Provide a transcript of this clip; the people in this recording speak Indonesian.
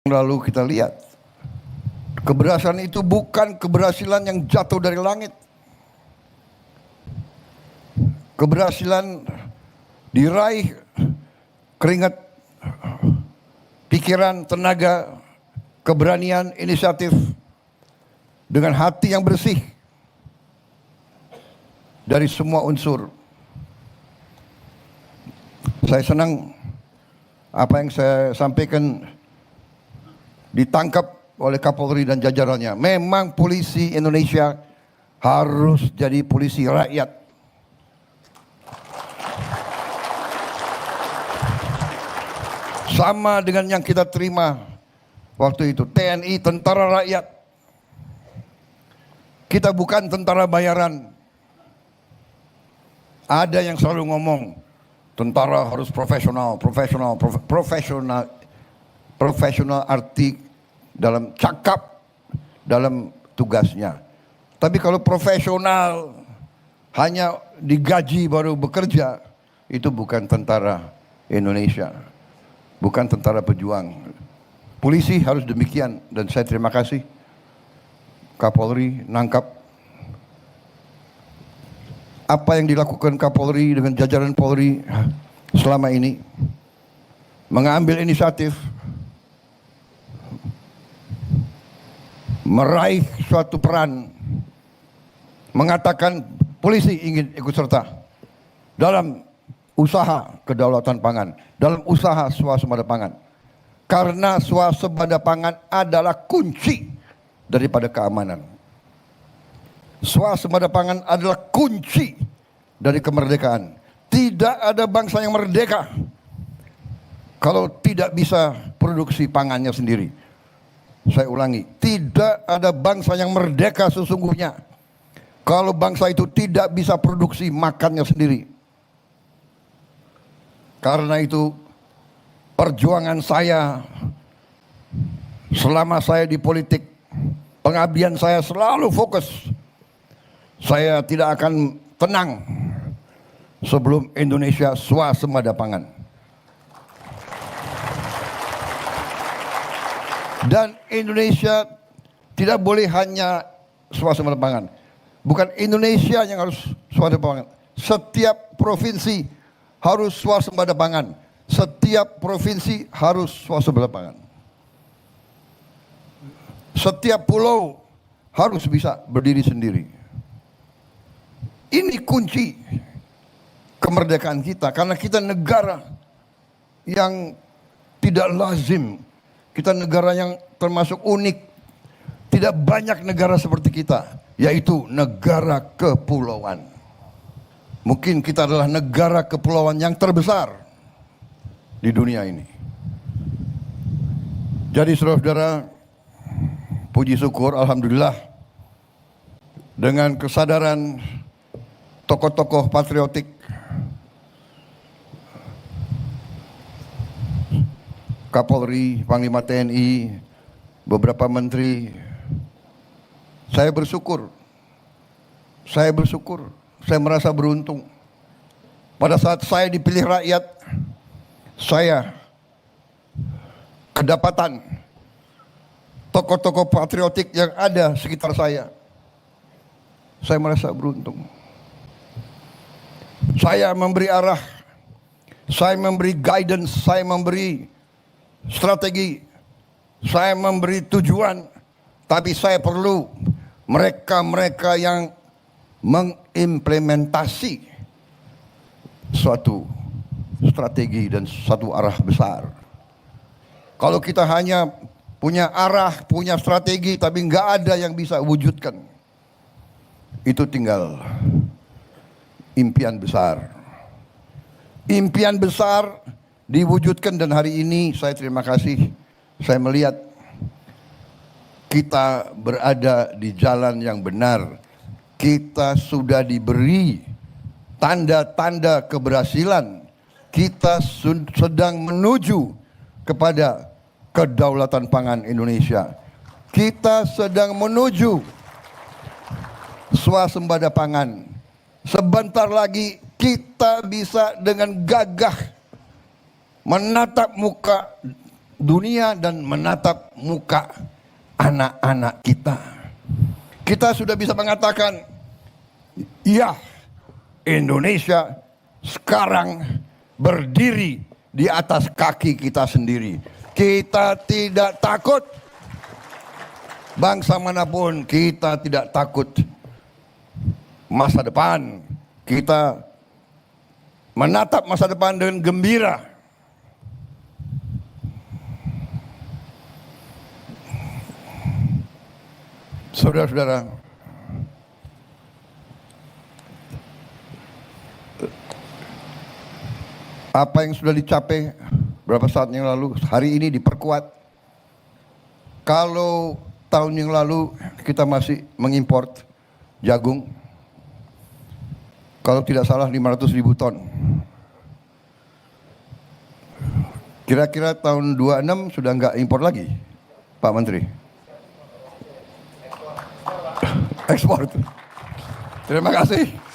Lalu kita lihat, keberhasilan itu bukan keberhasilan yang jatuh dari langit. Keberhasilan diraih keringat, pikiran, tenaga, keberanian, inisiatif, dengan hati yang bersih dari semua unsur. Saya senang apa yang saya sampaikan ditangkap oleh Kapolri dan jajarannya. Memang polisi Indonesia harus jadi polisi rakyat. Sama dengan yang kita terima waktu itu, TNI, tentara rakyat. Kita bukan tentara bayaran. Ada yang selalu ngomong, tentara harus profesional arti dalam cakap, dalam tugasnya. Tapi kalau profesional hanya digaji baru bekerja, itu bukan tentara Indonesia, bukan tentara pejuang. Polisi harus demikian, dan saya terima kasih Kapolri nangkap apa yang dilakukan Kapolri dengan jajaran Polri selama ini, mengambil inisiatif, meraih suatu peran, mengatakan polisi ingin ikut serta dalam usaha kedaulatan pangan, dalam usaha swasembada pangan. Karena swasembada pangan adalah kunci daripada keamanan. Swasembada pangan adalah kunci dari kemerdekaan. Tidak ada bangsa yang merdeka kalau tidak bisa produksi pangannya sendiri. Saya ulangi, tidak ada bangsa yang merdeka sesungguhnya kalau bangsa itu tidak bisa produksi makannya sendiri. Karena itu perjuangan saya selama saya di politik, pengabdian saya selalu fokus. Saya tidak akan tenang sebelum Indonesia swasembada pangan. Dan Indonesia tidak boleh hanya swasembada pangan. Bukan Indonesia yang harus swasembada pangan. Setiap provinsi harus swasembada pangan. Setiap provinsi harus swasembada pangan. Setiap pulau harus bisa berdiri sendiri. Ini kunci kemerdekaan kita, karena kita negara yang tidak lazim. Kita negara yang termasuk unik. Tidak banyak negara seperti kita, yaitu negara kepulauan. Mungkin kita adalah negara kepulauan yang terbesar di dunia ini. Jadi saudara-saudara, puji syukur, alhamdulillah, dengan kesadaran tokoh-tokoh patriotik, Kapolri, Panglima TNI, beberapa menteri, saya bersyukur, saya merasa beruntung. Pada saat saya dipilih rakyat, saya kedapatan tokoh-tokoh patriotik yang ada sekitar saya. Saya merasa beruntung. Saya memberi arah, saya memberi guidance, saya memberi strategi, saya memberi tujuan, tapi saya perlu mereka-mereka yang mengimplementasi suatu strategi dan satu arah besar. Kalau kita hanya punya arah, punya strategi, tapi nggak ada yang bisa wujudkan, itu tinggal impian besar. Impian besar diwujudkan, dan hari ini saya terima kasih, saya melihat kita berada di jalan yang benar. Kita sudah diberi tanda-tanda keberhasilan. Kita sedang menuju kepada kedaulatan pangan Indonesia. Kita sedang menuju swasembada pangan. Sebentar lagi kita bisa dengan gagah menatap muka dunia dan menatap muka anak-anak kita. Kita sudah bisa mengatakan, ya, Indonesia sekarang berdiri di atas kaki kita sendiri. Kita tidak takut. Bangsa manapun kita tidak takut. Masa depan kita menatap masa depan dengan gembira. Saudara-saudara, apa yang sudah dicapai beberapa saat yang lalu, hari ini diperkuat. Kalau tahun yang lalu kita masih mengimpor jagung, kalau tidak salah 500.000 ton. Kira-kira tahun 26 sudah nggak impor lagi, Pak Menteri? Ekspor. Terima kasih.